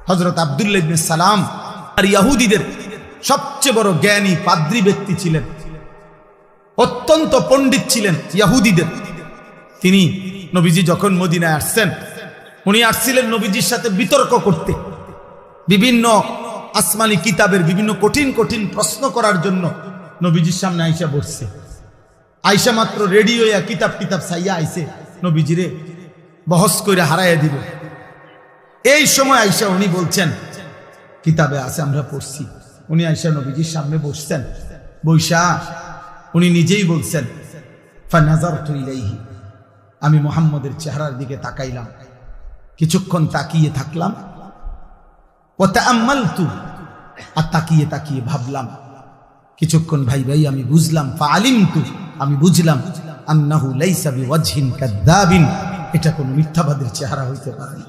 হযরত আব্দুল্লাহ ইবনে সালাম আর ইহুদিদের সবচেয়ে বড় জ্ঞানী পাদ্রী ব্যক্তি ছিলেন, অত্যন্ত পণ্ডিত ছিলেন ইহুদিদের। তিনি নবীজি যখন মদিনায় আসছেন, উনি আসছিলেন নবীজির সাথে বিতর্ক করতে, বিভিন্ন আসমানি কিতাবের বিভিন্ন কঠিন কঠিন প্রশ্ন করার জন্য নবীজির সামনে আয়েশা বসছে। আয়েশা মাত্র রেডি হইয়া কিতাব চাইয়া আইছে নবীজিরে বহস করে হারাইয়া দিল। এই সময় আয়েশা উনি বলছেন কিতাবে আছে আমরা পড়ছি। উনি আয়েশা নবীজির সামনে বসছেন, বৈশা উনি নিজেই বলছেন ফানাযারতু ইলাইহি, আমি মুহাম্মদের চেহারার দিকে তাকাইলাম, কিছুক্ষণ তাকিয়ে থাকলাম, ওয়া তাআম্মালতু, আর তাকিয়ে তাকিয়ে ভাবলাম, কিছুক্ষণ ভাই আমি বুঝলাম, ফাআলিমতু, আমি বুঝলাম, আন্নাহু লাইসা বিওয়াজহিন কাযাবিন, এটা কোনো মিথ্যাবাদীর চেহারা হইতে পারে না।